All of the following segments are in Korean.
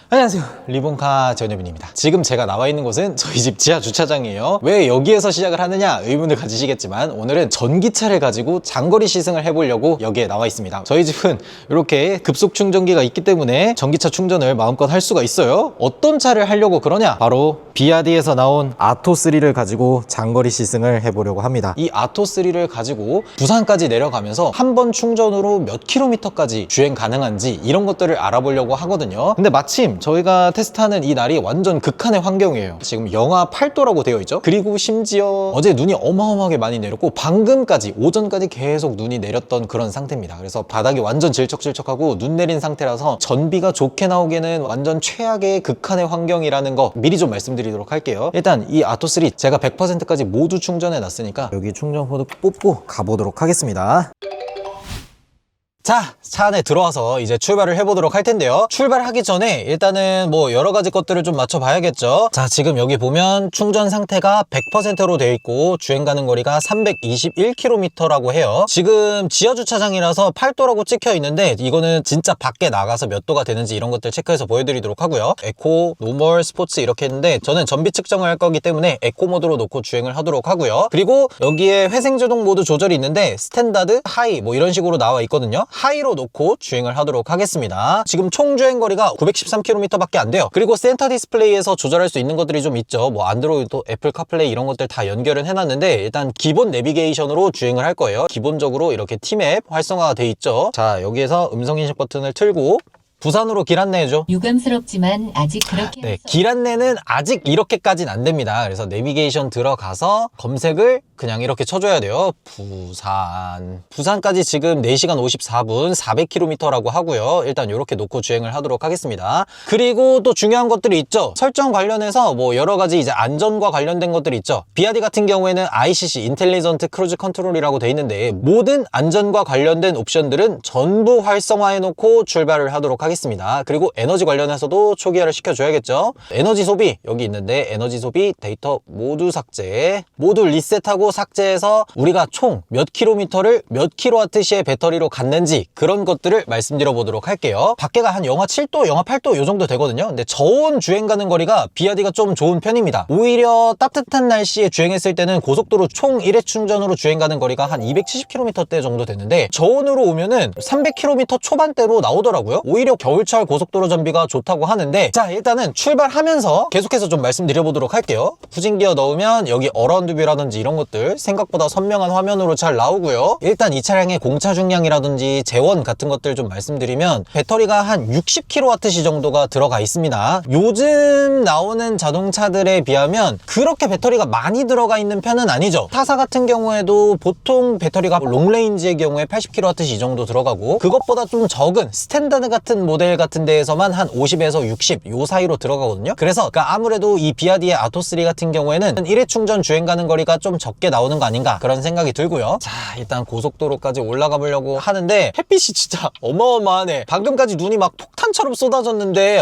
안녕하세요, 리본카 전효빈입니다. 지금 제가 나와 있는 곳은 저희 집 지하 주차장이에요. 왜 여기에서 시작을 하느냐 의문을 가지시겠지만 오늘은 전기차를 가지고 장거리 시승을 해보려고 여기에 나와 있습니다. 저희 집은 이렇게 급속 충전기가 있기 때문에 전기차 충전을 마음껏 할 수가 있어요. 어떤 차를 하려고 그러냐? 바로 비아디에서 나온 아토3를 가지고 장거리 시승을 해보려고 합니다. 이 아토3를 가지고 부산까지 내려가면서 한 번 충전으로 몇 킬로미터까지 주행 가능한지 이런 것들을 알아보려고 하거든요. 근데 마침 저희가 테스트하는 이 날이 완전 극한의 환경이에요. 지금 영하 8도라고 되어 있죠. 그리고 심지어 어제 눈이 어마어마하게 많이 내렸고 방금까지 오전까지 계속 눈이 내렸던 그런 상태입니다. 그래서 바닥이 완전 질척질척하고 눈 내린 상태라서 전비가 좋게 나오기에는 완전 최악의 극한의 환경이라는 거 미리 좀 말씀드리도록 할게요. 일단 이 아토3 제가 100%까지 모두 충전해 놨으니까 여기 충전 코드 뽑고 가보도록 하겠습니다. 자, 차 안에 들어와서 이제 출발을 해보도록 할 텐데요. 출발하기 전에 일단은 뭐 여러 가지 것들을 좀 맞춰봐야겠죠. 자, 지금 여기 보면 충전 상태가 100%로 되어 있고 주행 가는 거리가 321km라고 해요. 지금 지하 주차장이라서 8도라고 찍혀 있는데 이거는 진짜 밖에 나가서 몇 도가 되는지 이런 것들 체크해서 보여드리도록 하고요. 에코, 노멀, 스포츠 이렇게 했는데 저는 전비 측정을 할 거기 때문에 에코 모드로 놓고 주행을 하도록 하고요. 그리고 여기에 회생제동 모드 조절이 있는데 스탠다드, 하이 뭐 이런 식으로 나와 있거든요. 하이로 놓고 주행을 하도록 하겠습니다. 지금 총 주행 거리가 913km 밖에 안 돼요. 그리고 센터 디스플레이에서 조절할 수 있는 것들이 좀 있죠. 뭐 안드로이드, 애플 카플레이 이런 것들 다 연결은 해놨는데 일단 기본 내비게이션으로 주행을 할 거예요. 기본적으로 이렇게 T맵 활성화가 돼 있죠. 자, 여기에서 음성인식 버튼을 틀고 부산으로 길 안내해줘. 유감스럽지만 아직 그렇게 네, 길 안내는 아직 이렇게까지는 안 됩니다. 그래서 내비게이션 들어가서 검색을 그냥 이렇게 쳐줘야 돼요. 부산까지 지금 4시간 54분 400km라고 하고요. 일단 이렇게 놓고 주행을 하도록 하겠습니다. 그리고 또 중요한 것들이 있죠. 설정 관련해서 뭐 여러 가지 이제 안전과 관련된 것들이 있죠. 비아디 같은 경우에는 ICC 인텔리전트 크루즈 컨트롤이라고 돼 있는데 모든 안전과 관련된 옵션들은 전부 활성화해 놓고 출발을 하도록 하겠습니다. 그리고 에너지 관련해서도 초기화를 시켜줘야겠죠. 에너지 소비 여기 있는데 에너지 소비 데이터 모두 삭제, 모두 리셋하고 삭제해서 우리가 총 몇 킬로미터를 몇 킬로와트시의 배터리로 갔는지 그런 것들을 말씀드려 보도록 할게요. 밖에가 한 영하 7도, 영하 8도 요 정도 되거든요. 근데 저온 주행 가는 거리가 비아디가 좀 좋은 편입니다. 오히려 따뜻한 날씨에 주행했을 때는 고속도로 총 1회 충전으로 주행 가는 거리가 한 270km대 정도 되는데 저온으로 오면은 300km 초반대로 나오더라고요. 오히려 겨울철 고속도로 전비가 좋다고 하는데 자, 일단은 출발하면서 계속해서 좀 말씀드려 보도록 할게요. 후진기어 넣으면 여기 어라운드 뷰라든지 이런 것들 생각보다 선명한 화면으로 잘 나오고요. 일단 이 차량의 공차 중량이라든지 재원 같은 것들 좀 말씀드리면 배터리가 한 60kWh 정도가 들어가 있습니다. 요즘 나오는 자동차들에 비하면 그렇게 배터리가 많이 들어가 있는 편은 아니죠. 타사 같은 경우에도 보통 배터리가 롱레인지의 경우에 80kWh 이 정도 들어가고 그것보다 좀 적은 스탠다드 같은 모델 같은 데에서만 한 50에서 60 요 사이로 들어가거든요. 그래서 그러니까 아무래도 이 비아디의 아토3 같은 경우에는 1회 충전 주행 가는 거리가 좀 적게 나오는 거 아닌가 그런 생각이 들고요. 자, 일단 고속도로까지 올라가 보려고 하는데 햇빛이 진짜 어마어마하네. 방금까지 눈이 막 폭탄처럼 쏟아졌는데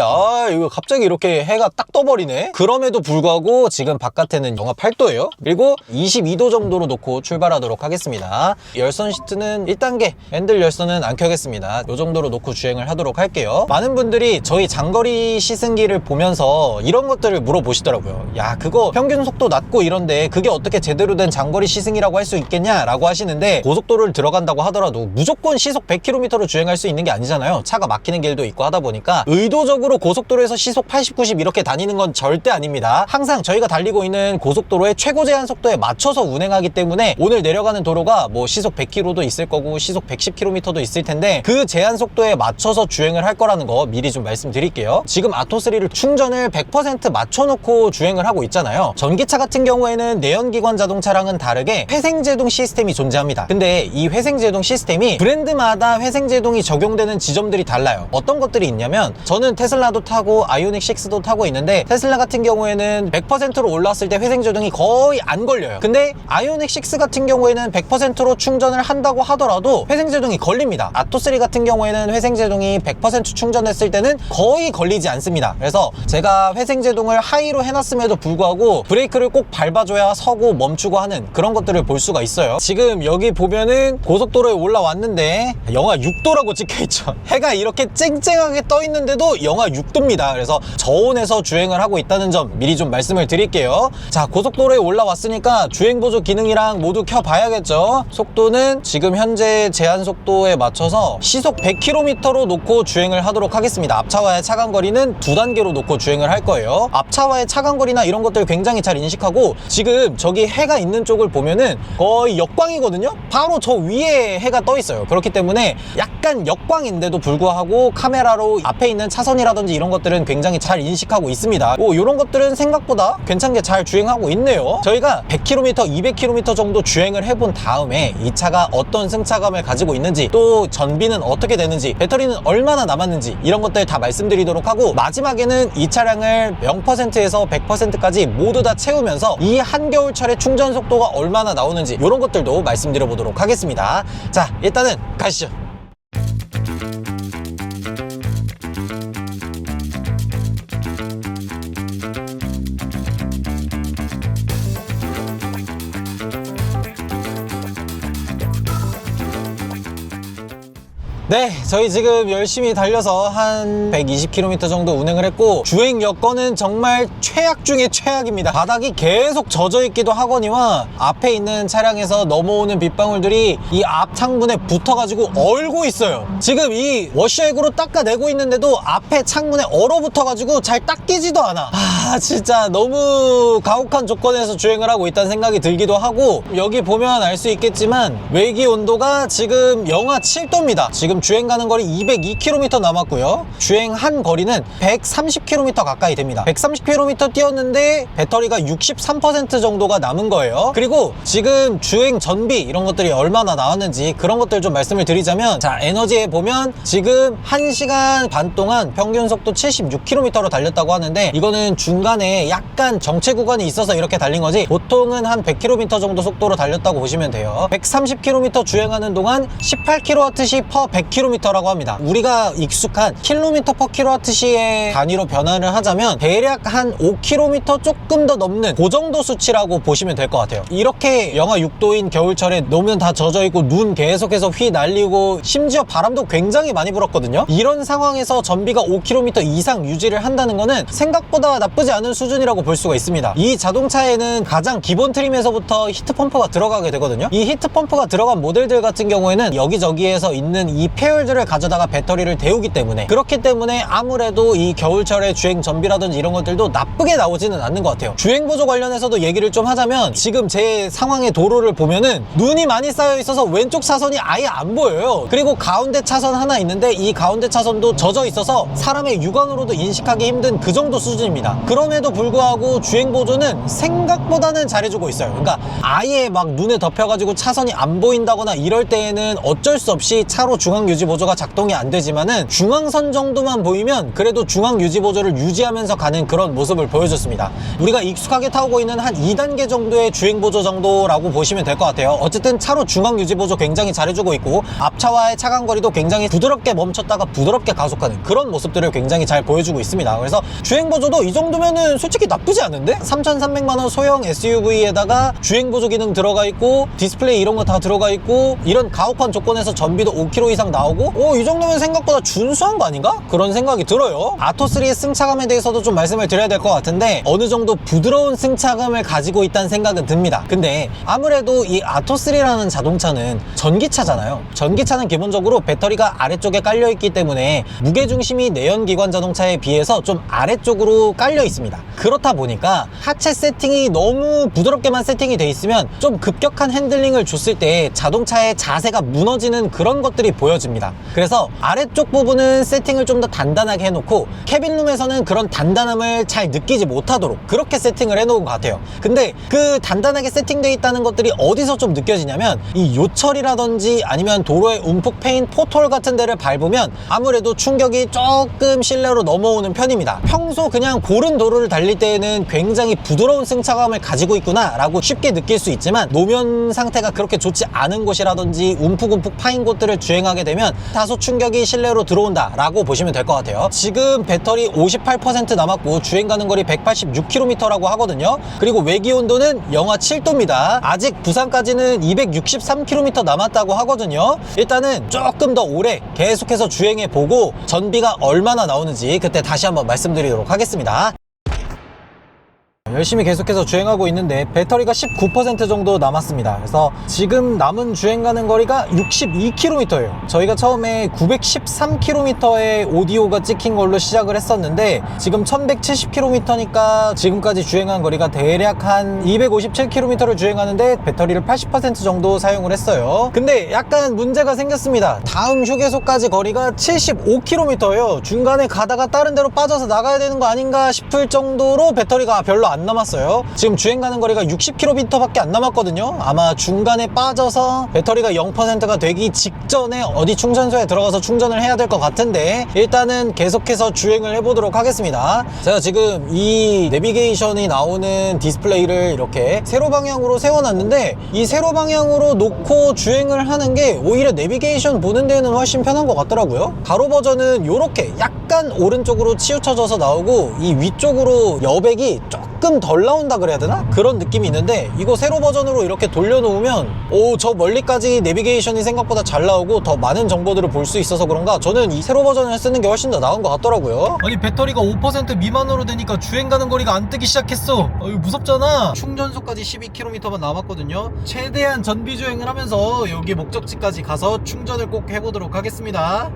이거 갑자기 이렇게 해가 딱 떠버리네. 그럼에도 불구하고 지금 바깥에는 영하 8도예요. 그리고 22도 정도로 놓고 출발하도록 하겠습니다. 열선 시트는 1단계, 핸들 열선은 안 켜겠습니다. 이 정도로 놓고 주행을 하도록 할게요. 많은 분들이 저희 장거리 시승기를 보면서 이런 것들을 물어보시더라고요. 야, 그거 평균 속도 낮고 이런데 그게 어떻게 제대로 된 장거리 시승이라고 할 수 있겠냐 라고 하시는데 고속도로를 들어간다고 하더라도 무조건 시속 100km로 주행할 수 있는 게 아니잖아요. 차가 막히는 길도 있고 하다 보니까 의도적으로 고속도로에서 시속 80, 90 이렇게 다니는 건 절대 아닙니다. 항상 저희가 달리고 있는 고속도로의 최고 제한 속도에 맞춰서 운행하기 때문에 오늘 내려가는 도로가 뭐 시속 100km도 있을 거고 시속 110km도 있을 텐데 그 제한 속도에 맞춰서 주행을 할 거라는 거 미리 좀 말씀드릴게요. 지금 아토3를 충전을 100% 맞춰놓고 주행을 하고 있잖아요. 전기차 같은 경우에는 내연기관 자동차랑은 다르게 회생제동 시스템이 존재합니다. 근데 이 회생제동 시스템이 브랜드마다 회생제동이 적용되는 지점들이 달라요. 어떤 것들이 있냐면 저는 테슬라도 타고 아이오닉 6도 타고 있는데 테슬라 같은 경우에는 100%로 올라왔을 때 회생제동이 거의 안 걸려요. 근데 아이오닉 6 같은 경우에는 100%로 충전을 한다고 하더라도 회생제동이 걸립니다. 아토3 같은 경우에는 회생제동이 100% 100% 충전했을 때는 거의 걸리지 않습니다. 그래서 제가 회생제동을 하이로 해놨음에도 불구하고 브레이크를 꼭 밟아줘야 서고 멈추고 하는 그런 것들을 볼 수가 있어요. 지금 여기 보면은 고속도로에 올라왔는데 영하 6도라고 찍혀있죠. 해가 이렇게 쨍쨍하게 떠있는데도 영하 6도입니다. 그래서 저온에서 주행을 하고 있다는 점 미리 좀 말씀을 드릴게요. 자, 고속도로에 올라왔으니까 주행보조 기능이랑 모두 켜봐야겠죠. 속도는 지금 현재 제한 속도에 맞춰서 시속 100km로 놓고 주행을 하도록 하겠습니다. 앞차와의 차간거리는 2단계로 놓고 주행을 할 거예요. 앞차와의 차간거리나 이런 것들 굉장히 잘 인식하고, 지금 저기 해가 있는 쪽을 보면은 거의 역광이거든요. 바로 저 위에 해가 떠 있어요. 그렇기 때문에 약간 역광인데도 불구하고 카메라로 앞에 있는 차선이라든지 이런 것들은 굉장히 잘 인식하고 있습니다. 이런 것들은 생각보다 괜찮게 잘 주행하고 있네요. 저희가 100km, 200km 정도 주행을 해본 다음에 이 차가 어떤 승차감을 가지고 있는지, 또 전비는 어떻게 되는지, 배터리는 얼마나 남았는지 이런 것들 다 말씀드리도록 하고, 마지막에는 이 차량을 0%에서 100%까지 모두 다 채우면서 이 한겨울철에 충전 속도가 얼마나 나오는지 이런 것들도 말씀드려 보도록 하겠습니다. 자, 일단은 가시죠. 네, 저희 지금 열심히 달려서 한 120km 정도 운행을 했고, 주행 여건은 정말 최악 중에 최악입니다. 바닥이 계속 젖어 있기도 하거니와 앞에 있는 차량에서 넘어오는 빗방울들이 이 앞 창문에 붙어가지고 얼고 있어요. 지금 이 워셔액으로 닦아내고 있는데도 앞에 창문에 얼어붙어가지고 잘 닦이지도 않아. 진짜 너무 가혹한 조건에서 주행을 하고 있다는 생각이 들기도 하고, 여기 보면 알 수 있겠지만 외기 온도가 지금 영하 7도입니다. 지금 주행 가는 거리 202km 남았고요. 주행한 거리는 130km 가까이 됩니다. 130km 뛰었는데 배터리가 63% 정도가 남은 거예요. 그리고 지금 주행 전비 이런 것들이 얼마나 나왔는지 그런 것들 좀 말씀을 드리자면, 자, 에너지에 보면 지금 1시간 반 동안 평균 속도 76km로 달렸다고 하는데, 이거는 중간에 약간 정체 구간이 있어서 이렇게 달린 거지, 보통은 한 100km 정도 속도로 달렸다고 보시면 돼요. 130km 주행하는 동안 18kWh per 100km라고 합니다. 우리가 익숙한 km/kWh의 단위로 변환을 하자면 대략 한 5km 조금 더 넘는 그 정도 수치라고 보시면 될 것 같아요. 이렇게 영하 6도인 겨울철에 노면 다 젖어있고 눈 계속해서 휘날리고 심지어 바람도 굉장히 많이 불었거든요. 이런 상황에서 전비가 5km 이상 유지를 한다는 거는 생각보다 나쁘지 않은 수준이라고 볼 수가 있습니다. 이 자동차에는 가장 기본 트림에서부터 히트펌프가 들어가게 되거든요. 이 히트펌프가 들어간 모델들 같은 경우에는 여기저기에서 있는 이 폐열들을 가져다가 배터리를 데우기 때문에, 그렇기 때문에 아무래도 이 겨울철에 주행 전비라든지 이런 것들도 나쁘게 나오지는 않는 것 같아요. 주행 보조 관련해서도 얘기를 좀 하자면, 지금 제 상황의 도로를 보면은 눈이 많이 쌓여 있어서 왼쪽 차선이 아예 안 보여요. 그리고 가운데 차선 하나 있는데 이 가운데 차선도 젖어 있어서 사람의 육안으로도 인식하기 힘든 그 정도 수준입니다. 그럼에도 불구하고 주행 보조는 생각보다는 잘해주고 있어요. 그러니까 아예 막 눈에 덮여가지고 차선이 안 보인다거나 이럴 때에는 어쩔 수 없이 차로 중앙 유지 보조가 작동이 안 되지만은, 중앙선 정도만 보이면 그래도 중앙 유지 보조를 유지하면서 가는 그런 모습을 보여줬습니다. 우리가 익숙하게 타고 있는 한 2단계 정도의 주행 보조 정도라고 보시면 될 것 같아요. 어쨌든 차로 중앙 유지 보조 굉장히 잘해주고 있고, 앞차와의 차간거리도 굉장히 부드럽게 멈췄다가 부드럽게 가속하는 그런 모습들을 굉장히 잘 보여주고 있습니다. 그래서 주행 보조도 이 정도면은 솔직히 나쁘지 않은데? 3,300만원 소형 SUV에다가 주행 보조 기능 들어가 있고, 디스플레이 이런 거 다 들어가 있고, 이런 가혹한 조건에서 전비도 5km 이상 나오고, 이 정도면 생각보다 준수한 거 아닌가? 그런 생각이 들어요. 아토3의 승차감에 대해서도 좀 말씀을 드려야 될 것 같은데, 어느 정도 부드러운 승차감을 가지고 있다는 생각은 듭니다. 근데 아무래도 이 아토3라는 자동차는 전기차잖아요. 전기차는 기본적으로 배터리가 아래쪽에 깔려 있기 때문에 무게중심이 내연기관 자동차에 비해서 좀 아래쪽으로 깔려 있습니다. 그렇다 보니까 하체 세팅이 너무 부드럽게만 세팅이 돼 있으면 좀 급격한 핸들링을 줬을 때 자동차의 자세가 무너지는 그런 것들이 보여집니다. 그래서 아래쪽 부분은 세팅을 좀 더 단단하게 해놓고, 캐빈룸에서는 그런 단단함을 잘 느끼지 못하도록 그렇게 세팅을 해놓은 것 같아요. 근데 그 단단하게 세팅되어 있다는 것들이 어디서 좀 느껴지냐면, 이 요철이라든지 아니면 도로에 움푹 패인 포톨 같은 데를 밟으면 아무래도 충격이 조금 실내로 넘어오는 편입니다. 평소 그냥 고른 도로를 달릴 때에는 굉장히 부드러운 승차감을 가지고 있구나 라고 쉽게 느낄 수 있지만, 노면 상태가 그렇게 좋지 않은 곳이라든지 움푹움푹 파인 곳들을 주행하게 되면 되면 다소 충격이 실내로 들어온다 라고 보시면 될 것 같아요. 지금 배터리 58% 남았고 주행 가는 거리 186km라고 하거든요. 그리고 외기 온도는 영하 7도입니다. 아직 부산까지는 263km 남았다고 하거든요. 일단은 조금 더 오래 계속해서 주행해 보고 전비가 얼마나 나오는지 그때 다시 한번 말씀드리도록 하겠습니다. 열심히 계속해서 주행하고 있는데 배터리가 19% 정도 남았습니다. 그래서 지금 남은 주행 가는 거리가 62km예요. 저희가 처음에 913km의 오디오가 찍힌 걸로 시작을 했었는데 지금 1170km니까 지금까지 주행한 거리가 대략 한 257km를 주행하는데 배터리를 80% 정도 사용을 했어요. 근데 약간 문제가 생겼습니다. 다음 휴게소까지 거리가 75km예요. 중간에 가다가 다른 데로 빠져서 나가야 되는 거 아닌가 싶을 정도로 배터리가 별로 안 남았어요. 지금 주행 가는 거리가 60km 밖에 안 남았거든요. 아마 중간에 빠져서 배터리가 0%가 되기 직전에 어디 충전소에 들어가서 충전을 해야 될 것 같은데 일단은 계속해서 주행을 해보도록 하겠습니다. 제가 지금 이 내비게이션이 나오는 디스플레이를 이렇게 세로 방향으로 세워놨는데 이 세로 방향으로 놓고 주행을 하는 게 오히려 내비게이션 보는 데는 훨씬 편한 것 같더라고요. 가로 버전은 이렇게 약간 오른쪽으로 치우쳐져서 나오고 이 위쪽으로 여백이 조금 덜 나온다 그래야 되나? 그런 느낌이 있는데 이거 세로 버전으로 이렇게 돌려놓으면 저 멀리까지 내비게이션이 생각보다 잘 나오고 더 많은 정보들을 볼 수 있어서 그런가 저는 이 세로 버전을 쓰는 게 훨씬 더 나은 것 같더라고요. 아니 배터리가 5% 미만으로 되니까 주행 가는 거리가 안 뜨기 시작했어. 이거 무섭잖아. 충전소까지 12km만 남았거든요. 최대한 전비 주행을 하면서 여기 목적지까지 가서 충전을 꼭 해보도록 하겠습니다.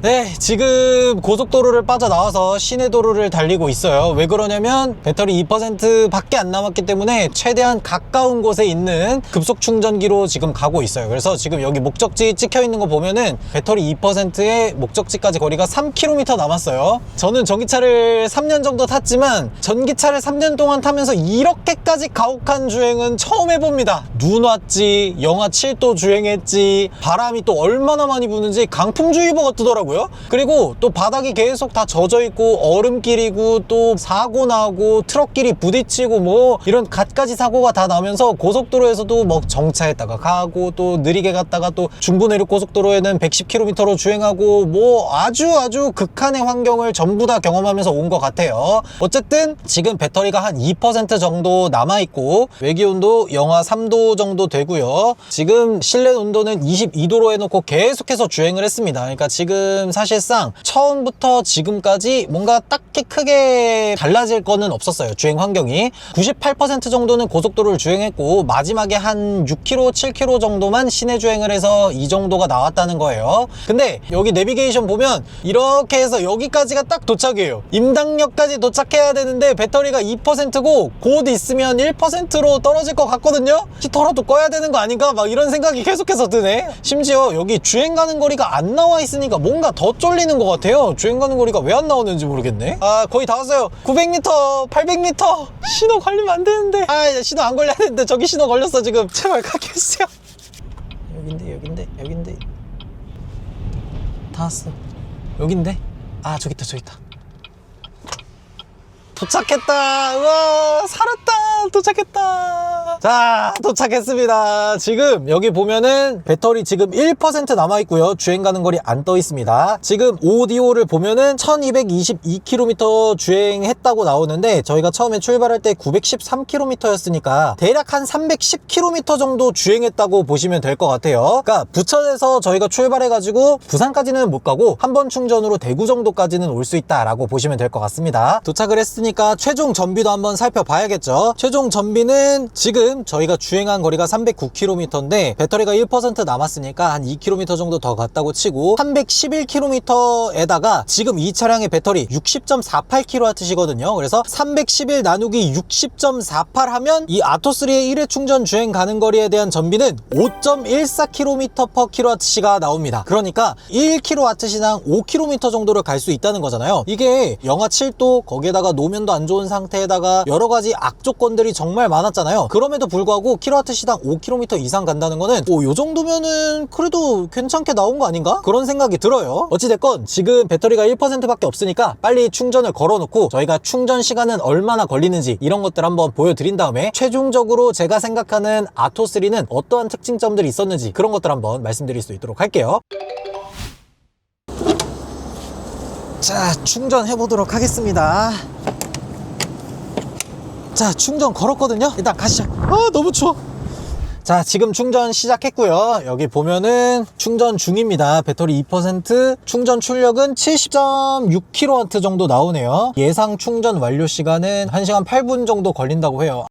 네, 지금 고속도로를 빠져나와서 시내도로를 달리고 있어요. 왜 그러냐면 배터리 2% 밖에 안 남았기 때문에 최대한 가까운 곳에 있는 급속 충전기로 지금 가고 있어요. 그래서 지금 여기 목적지 찍혀 있는 거 보면은 배터리 2%의 목적지까지 거리가 3km 남았어요. 저는 전기차를 3년 정도 탔지만 전기차를 3년 동안 타면서 이렇게까지 가혹한 주행은 처음 해봅니다. 눈 왔지, 영하 7도 주행했지, 바람이 또 얼마나 많이 부는지 강풍주의보가 뜨더라고요. 그리고 또 바닥이 계속 다 젖어 있고 얼음길이고 또 사고 나고 트럭끼리 부딪히고 뭐 이런 갖가지 사고가 다 나면서 고속도로에서도 뭐 정차했다가 가고 또 느리게 갔다가 또 중부내륙 고속도로에는 110km로 주행하고 뭐 아주 극한의 환경을 전부 다 경험하면서 온 것 같아요. 어쨌든 지금 배터리가 한 2% 정도 남아있고 외기온도 영하 3도 정도 되고요. 지금 실내 온도는 22도로 해놓고 계속해서 주행을 했습니다. 그러니까 지금 사실상 처음부터 지금까지 뭔가 딱히 크게 달라질 거는 없었어요. 주행 환경이 98% 정도는 고속도로를 주행했고 마지막에 한 6km, 7km 정도만 시내 주행을 해서 이 정도가 나왔다는 거예요. 근데 여기 내비게이션 보면 이렇게 해서 여기까지가 딱 도착이에요. 임당역까지 도착해야 되는데 배터리가 2%고 곧 있으면 1%로 떨어질 것 같거든요. 히터라도 꺼야 되는 거 아닌가 막 이런 생각이 계속해서 드네. 심지어 여기 주행 가는 거리가 안 나와 있으니까 뭔가 더 쫄리는 것 같아요. 주행 가는 거리가 왜 안 나오는지 모르겠네. 거의 다 왔어요. 900m, 800m. 신호 걸리면 안 되는데. 신호 안 걸려야 되는데 저기 신호 걸렸어 지금. 제발 가게 해주세요. 여긴데. 다 왔어. 여긴데? 저기 있다. 도착했다. 우와, 살았다. 도착했다. 자, 도착했습니다. 지금 여기 보면은 배터리 지금 1% 남아있고요. 주행 가는 거리 안 떠 있습니다. 지금 오디오를 보면은 1222km 주행했다고 나오는데 저희가 처음에 출발할 때 913km였으니까 대략 한 310km 정도 주행했다고 보시면 될 것 같아요. 그러니까 부천에서 저희가 출발해가지고 부산까지는 못 가고 한 번 충전으로 대구 정도까지는 올 수 있다라고 보시면 될 것 같습니다. 도착을 했으니 최종 전비도 한번 살펴봐야겠죠. 최종 전비는 지금 저희가 주행한 거리가 309km인데 배터리가 1% 남았으니까 한 2km 정도 더 갔다고 치고 311km에다가 지금 이 차량의 배터리 60.48kWh이거든요. 그래서 311 나누기 60.48 하면 이 아토3의 1회 충전 주행 가는 거리에 대한 전비는 5.14km/kWh가 나옵니다. 그러니까 1kWh당 5km 정도를 갈 수 있다는 거잖아요. 이게 영하 7도 거기에다가 노면도 안 좋은 상태에다가 여러 가지 악조건들이 정말 많았잖아요. 그럼에도 그럼에도 불구하고 킬로와트 시당 5km 이상 간다는 거는 요 정도면은 그래도 괜찮게 나온 거 아닌가? 그런 생각이 들어요. 어찌됐건 지금 배터리가 1%밖에 없으니까 빨리 충전을 걸어놓고 저희가 충전 시간은 얼마나 걸리는지 이런 것들 한번 보여드린 다음에 최종적으로 제가 생각하는 아토3는 어떠한 특징점들이 있었는지 그런 것들 한번 말씀드릴 수 있도록 할게요. 자, 충전해 보도록 하겠습니다. 자, 충전 걸었거든요. 일단 가시죠. 너무 추워. 자, 지금 충전 시작했고요. 여기 보면은 충전 중입니다. 배터리 2%, 충전 출력은 70.6kW 정도 나오네요. 예상 충전 완료 시간은 1시간 8분 정도 걸린다고 해요.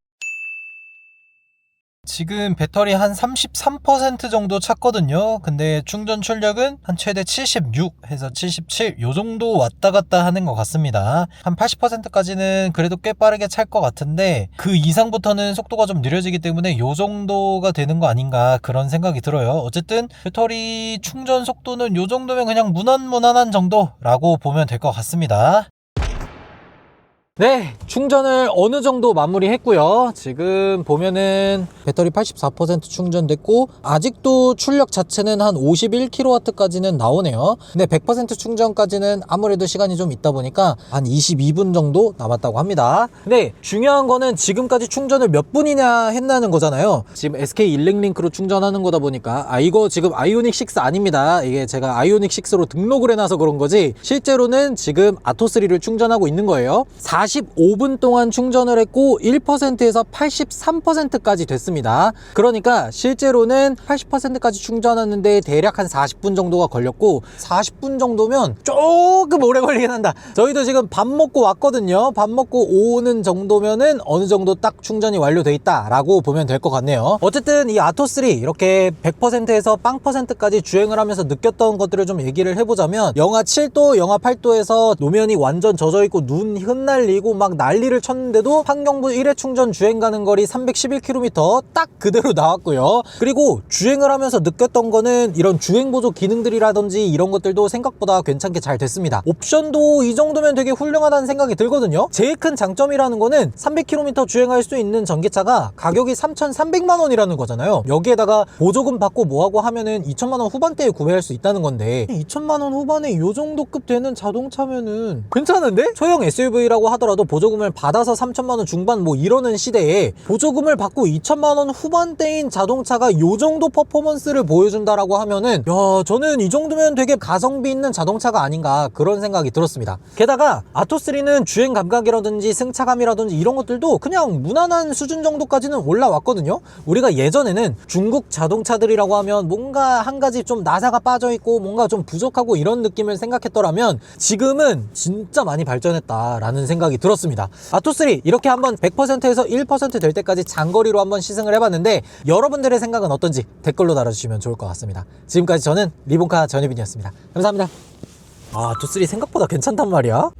지금 배터리 한 33% 정도 찼거든요. 근데 충전 출력은 한 최대 76 해서 77 요 정도 왔다 갔다 하는 것 같습니다. 한 80%까지는 그래도 꽤 빠르게 찰 것 같은데 그 이상부터는 속도가 좀 느려지기 때문에 요 정도가 되는 거 아닌가 그런 생각이 들어요. 어쨌든 배터리 충전 속도는 요 정도면 그냥 무난무난한 정도라고 보면 될 것 같습니다. 네, 충전을 어느 정도 마무리했고요. 지금 보면은 배터리 84% 충전됐고 아직도 출력 자체는 한 51kW까지는 나오네요. 근데 100% 충전까지는 아무래도 시간이 좀 있다 보니까 한 22분 정도 남았다고 합니다. 근데 중요한 거는 지금까지 충전을 몇 분이나 했나는 거잖아요. 지금 SK 일렉링크로 충전하는 거다 보니까 이거 지금 아이오닉 6 아닙니다. 이게 제가 아이오닉 6로 등록을 해놔서 그런 거지 실제로는 지금 아토3를 충전하고 있는 거예요. 45분 동안 충전을 했고 1%에서 83%까지 됐습니다. 그러니까 실제로는 80%까지 충전하는데 대략 한 40분 정도가 걸렸고 40분 정도면 조금 오래 걸리긴 한다. 저희도 지금 밥 먹고 왔거든요. 밥 먹고 오는 정도면은 어느 정도 딱 충전이 완료돼 있다 라고 보면 될 것 같네요. 어쨌든 이 아토3 이렇게 100%에서 0%까지 주행을 하면서 느꼈던 것들을 좀 얘기를 해보자면 영하 7도, 영하 8도에서 노면이 완전 젖어있고 눈 흩날리고 막 난리를 쳤는데도 환경부 1회 충전 주행 가는 거리 311km 딱 그대로 나왔고요. 그리고 주행을 하면서 느꼈던 거는 이런 주행 보조 기능들이라든지 이런 것들도 생각보다 괜찮게 잘 됐습니다. 옵션도 이 정도면 되게 훌륭하다는 생각이 들거든요. 제일 큰 장점이라는 거는 300km 주행할 수 있는 전기차가 가격이 3,300만 원이라는 거잖아요. 여기에다가 보조금 받고 뭐하고 하면은 2천만 원 후반대에 구매할 수 있다는 건데 2천만 원 후반에 이 정도급 되는 자동차면은 괜찮은데? 소형 SUV라고 하더라도 보조금을 받아서 3천만 원 중반 뭐 이러는 시대에 보조금을 받고 2천만 원 후반대인 자동차가 요 정도 퍼포먼스를 보여준다라고 하면은 야, 저는 이 정도면 되게 가성비 있는 자동차가 아닌가 그런 생각이 들었습니다. 게다가 아토3는 주행 감각이라든지 승차감이라든지 이런 것들도 그냥 무난한 수준 정도까지는 올라왔거든요. 우리가 예전에는 중국 자동차들이라고 하면 뭔가 한 가지 좀 나사가 빠져있고 뭔가 좀 부족하고 이런 느낌을 생각했더라면 지금은 진짜 많이 발전했다라는 생각이 들었습니다. 아토3 이렇게 한번 100%에서 1% 될 때까지 장거리로 한번 시승을 해봤는데 여러분들의 생각은 어떤지 댓글로 달아주시면 좋을 것 같습니다. 지금까지 저는 리본카 전유빈이었습니다. 감사합니다. 아토3 생각보다 괜찮단 말이야.